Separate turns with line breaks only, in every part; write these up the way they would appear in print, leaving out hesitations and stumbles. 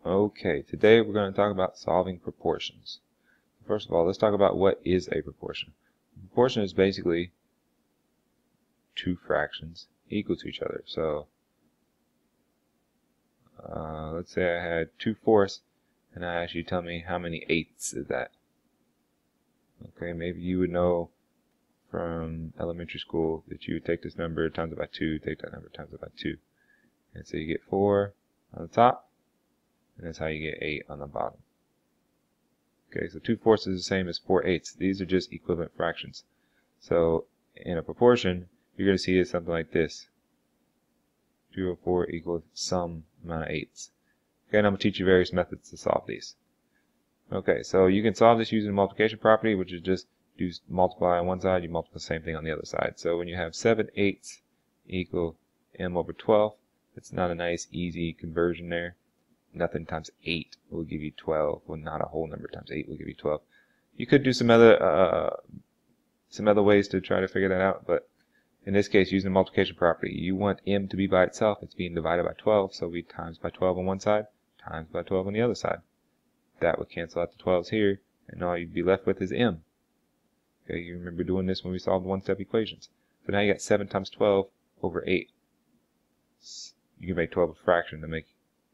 Okay, today we're going to talk about solving proportions. First of all, let's talk about what is a proportion. A proportion is basically two fractions equal to each other. So let's say I had 2/4 and I asked you to tell me how many eighths is that. Okay, maybe you would know from elementary school that you would take this number times it by 2, take that number times it by 2. And so you get 4 on the top, and that's how you get 8 on the bottom. Okay, so 2/4 is the same as 4/8. These are just equivalent fractions. So in a proportion, you're going to see it something like this. 2/4 equals some amount of eighths. Okay, and I'm going to teach you various methods to solve these. Okay, so you can solve this using the multiplication property, which is just do multiply on one side, you multiply the same thing on the other side. So when you have 7/8 equal m over 12, it's not a nice easy conversion there. Nothing times 8 will give you 12. Well, not a whole number times 8 will give you 12. You could do some other ways to try to figure that out, but in this case, using the multiplication property, you want m to be by itself. It's being divided by 12, so we times by 12 on one side, times by 12 on the other side. That would cancel out the 12s here, and all you'd be left with is m. Okay, you remember doing this when we solved one-step equations. So now you got 7 times 12 over 8. You can make 12 a fraction to make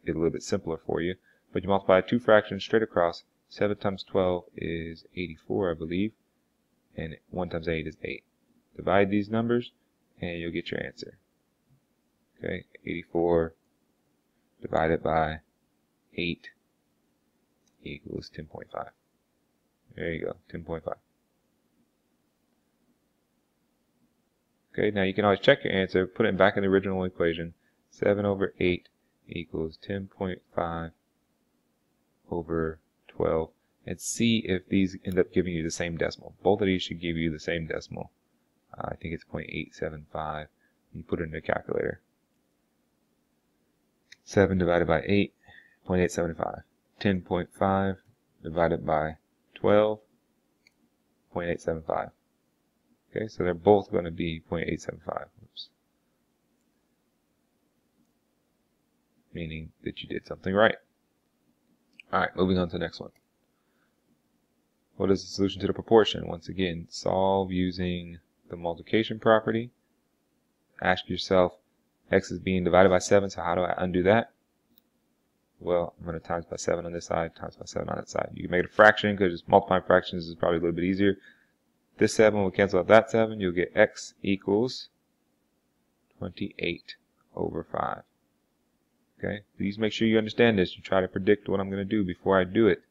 it a little bit simpler for you, but you multiply two fractions straight across. 7 times 12 is 84, I believe, and 1 times 8 is 8. Divide these numbers, and you'll get your answer. Okay, 84 divided by 8 equals 10.5. There you go, 10.5. Okay, now you can always check your answer, put it back in the original equation. 7 over 8 equals 10.5 over 12. And see if these end up giving you the same decimal. Both of these should give you the same decimal. I think it's 0.875. You put it in the calculator. 7 divided by 8, 0.875. 10.5 divided by 12, 0.875. Okay, so they're both going to be 0.875. Oops. Meaning that you did something right. Alright, moving on to the next one. What is the solution to the proportion? Once again, solve using the multiplication property. Ask yourself, x is being divided by 7, so how do I undo that? Well, I'm going to times by 7 on this side, times by 7 on that side. You can make it a fraction because just multiplying fractions is probably a little bit easier. This 7 will cancel out that 7. You'll get x equals 28 over 5. Okay, please make sure you understand this. You try to predict what I'm going to do before I do it.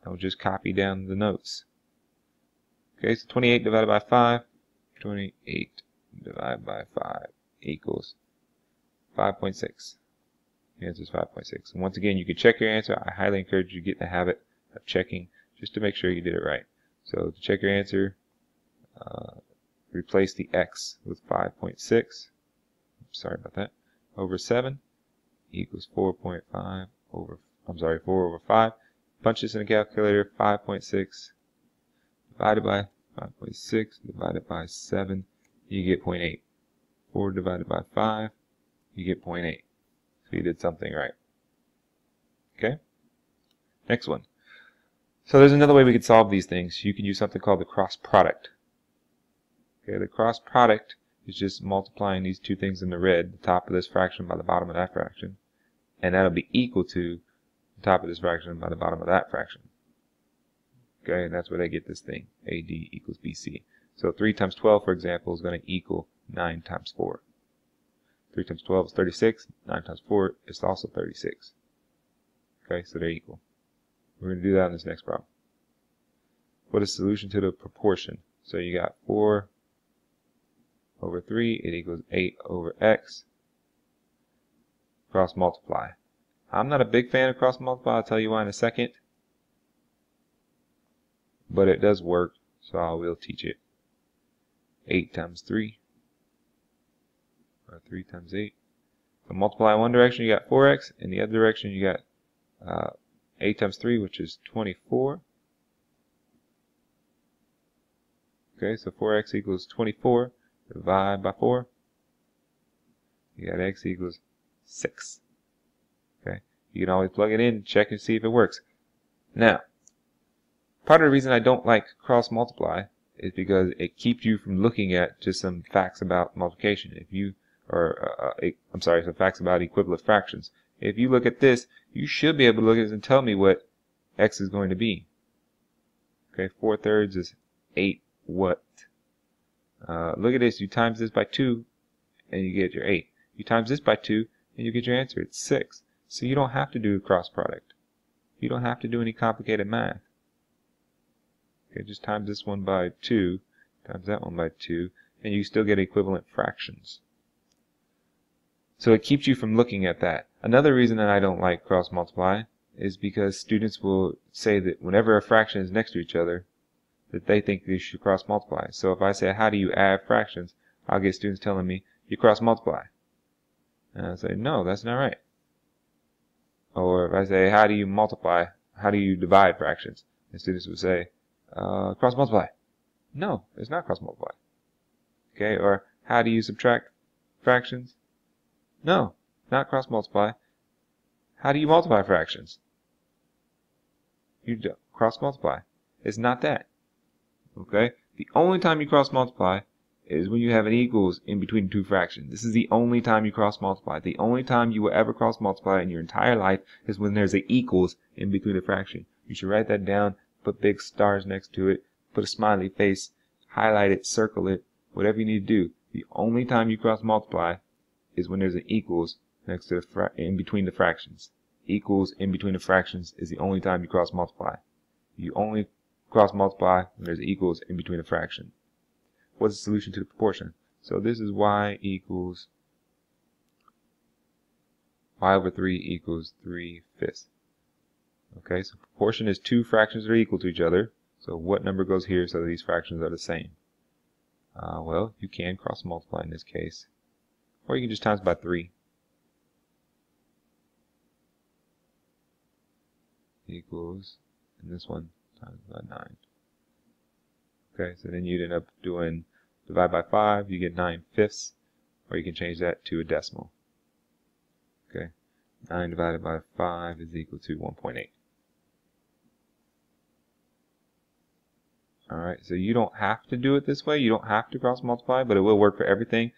Don't just copy down the notes. Okay, so 28 divided by 5. 28 divided by 5 equals 5.6. The answer is 5.6. And once again, you can check your answer. I highly encourage you to get in the habit of checking just to make sure you did it right. So to check your answer, replace the x with 5.6. Sorry about that. Over 7 equals 4.5 over, 4 over 5. Punch this in the calculator. 5.6 divided by 5.6 divided by 7, you get 0.8. 4 divided by 5, you get 0.8. So you did something right. Okay? Next one. So there's another way we could solve these things. You can use something called the cross product. Okay, the cross product is just multiplying these two things in the red, the top of this fraction by the bottom of that fraction, and that'll be equal to the top of this fraction by the bottom of that fraction. Okay, and that's where they get this thing, AD equals BC. So 3 times 12, for example, is going to equal 9 times 4. 3 times 12 is 36. 9 times 4 is also 36. Okay, so they're equal. We're going to do that in this next problem. What is the solution to the proportion? So you got 4 over 3, it equals 8 over x. Cross multiply. I'm not a big fan of cross multiply. I'll tell you why in a second. But it does work, so I will teach it. 8 times 3. Or 3 times 8. So multiply in one direction, you got 4x. In the other direction, you got 8 times 3, which is 24. Okay, so 4x equals 24. Divide by 4. You got x equals 6. Okay, You can always plug it in, check and see if it works. Now, part of the reason I don't like cross multiply is because it keeps you from looking at just some facts about multiplication. If you, I'm sorry, some facts about equivalent fractions. If you look at this, you should be able to look at this and tell me what x is going to be. Okay, 4/3 is 8 what? Look at this, you times this by 2 and you get your 8. You times this by 2 and you get your answer, it's 6. So you don't have to do a cross product. You don't have to do any complicated math. Okay, just times this one by 2, times that one by 2, and you still get equivalent fractions. So it keeps you from looking at that. Another reason that I don't like cross multiply is because students will say that whenever a fraction is next to each other, that they think they should cross multiply. So if I say, how do you add fractions, I'll get students telling me, you cross multiply. And I say, no, that's not right. Or if I say, how do you multiply, how do you divide fractions? And students would say, cross multiply. No, it's not cross multiply. Okay, or how do you subtract fractions? No, not cross multiply. How do you multiply fractions? You don't cross multiply. It's not that. Okay, the only time you cross multiply is when you have an equals in between two fractions. This is the only time you cross multiply. The only time you will ever cross multiply in your entire life is when there's an equals in between a fraction. You should write that down, put big stars next to it, put a smiley face, highlight it, circle it, whatever you need to do. The only time you cross multiply is when there's an equals next to the in between the fractions. Equals in between the fractions is the only time you cross multiply. You only cross multiply when there's equals in between a fraction. What's the solution to the proportion? So this is y equals y over 3 equals 3/5. Okay, so proportion is two fractions that are equal to each other. So what number goes here so that these fractions are the same? Well, you can cross multiply in this case, or you can just times by 3 equals, and this one times by 9. Okay, so then you'd end up doing divide by 5, you get 9/5, or you can change that to a decimal. Okay, 9 divided by 5 is equal to 1.8. Alright, so you don't have to do it this way, you don't have to cross multiply, but it will work for everything.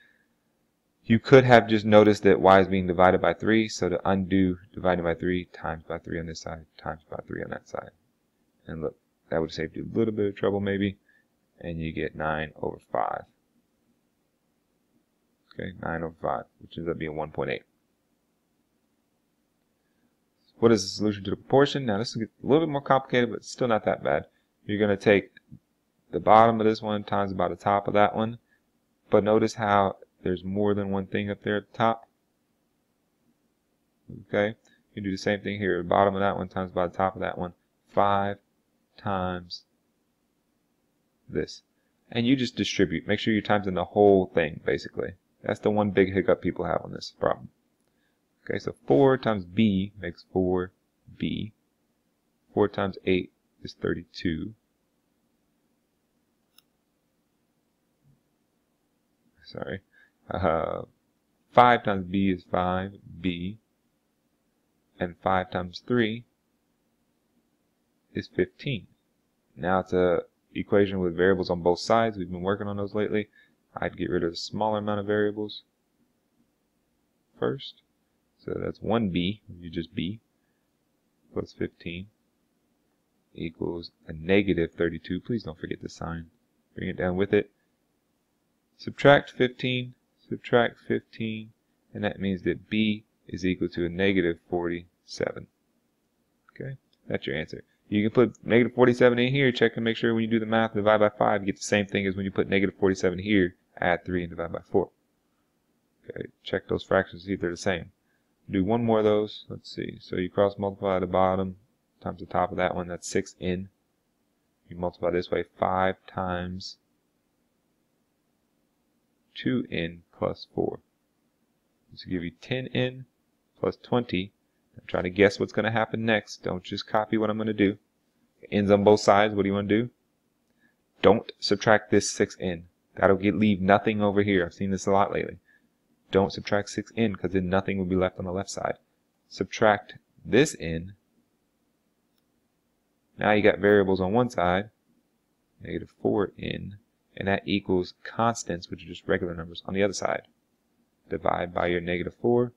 You could have just noticed that y is being divided by 3, so to undo dividing by 3, times by 3 on this side, times by 3 on that side. And look, that would have saved you a little bit of trouble maybe, and you get 9/5. Okay, 9/5, which ends up being 1.8. What is the solution to the proportion? Now this will get a little bit more complicated, but it's still not that bad. You're going to take the bottom of this one times by the top of that one, but notice how there's more than one thing up there at the top. Okay, you do the same thing here. The bottom of that one times by the top of that one. 5 times this. And you just distribute. Make sure you're timesing the whole thing, basically. That's the one big hiccup people have on this problem. Okay, so 4 times b makes 4b. 4 times 8 is 32. Sorry. 5 times b is 5b. And 5 times 3 is 15. Now it's a equation with variables on both sides. We've been working on those lately. I'd get rid of the smaller amount of variables first. So that's 1b, you just b, plus 15 equals a negative 32. Please don't forget the sign. Bring it down with it. Subtract 15, and that means that b is equal to a negative 47. Okay, that's your answer. You can put negative 47 in here, check and make sure when you do the math, divide by 5, you get the same thing as when you put negative 47 here, add 3 and divide by 4. Okay, check those fractions, see if they're the same. Do one more of those. Let's see. So you cross multiply the bottom times the top of that one, that's 6n. You multiply this way, 5 times 2n plus 4. This will give you 10n plus 20. Now try to guess what's going to happen next. Don't just copy what I'm going to do. N's on both sides. What do you want to do? Don't subtract this 6n. That'll leave nothing over here. I've seen this a lot lately. Don't subtract 6n because then nothing will be left on the left side. Subtract this n. Now you got variables on one side, negative 4n, and that equals constants, which are just regular numbers, on the other side. Divide by your negative 4,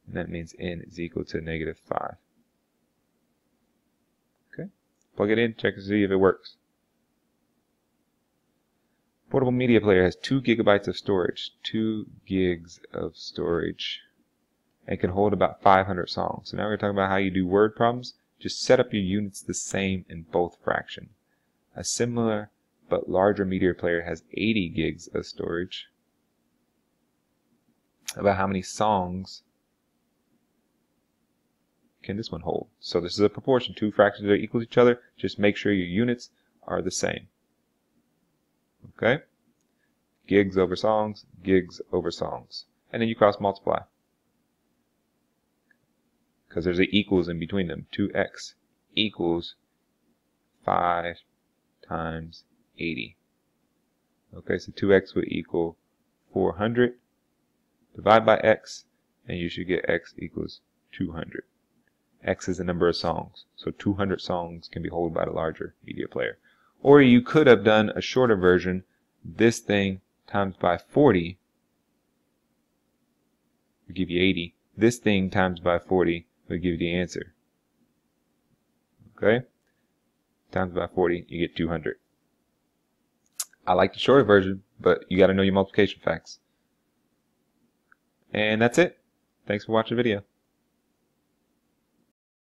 and that means n is equal to negative 5. Okay, plug it in, check to see if it works. Portable media player has 2 gigabytes of storage, 2 gigs of storage, and can hold about 500 songs. So now we're talking about how you do word problems. Just set up your units the same in both fractions. A similar but larger media player has 80 gigs of storage. About how many songs can this one hold? So this is a proportion. 2 fractions are equal to each other. Just make sure your units are the same. Okay? Gigs over songs, and then you cross multiply, because there's a equals in between them. 2x equals 5 times 80. Okay, so 2x would equal 400. Divide by x, and you should get x equals 200. X is the number of songs, so 200 songs can be held by the larger media player. Or you could have done a shorter version. This thing times by 40 will give you 80. This thing times by 40 will give you the answer. Okay? Times by 40, you get 200. I like the shorter version, but you got to know your multiplication facts. And that's it. Thanks for watching the video.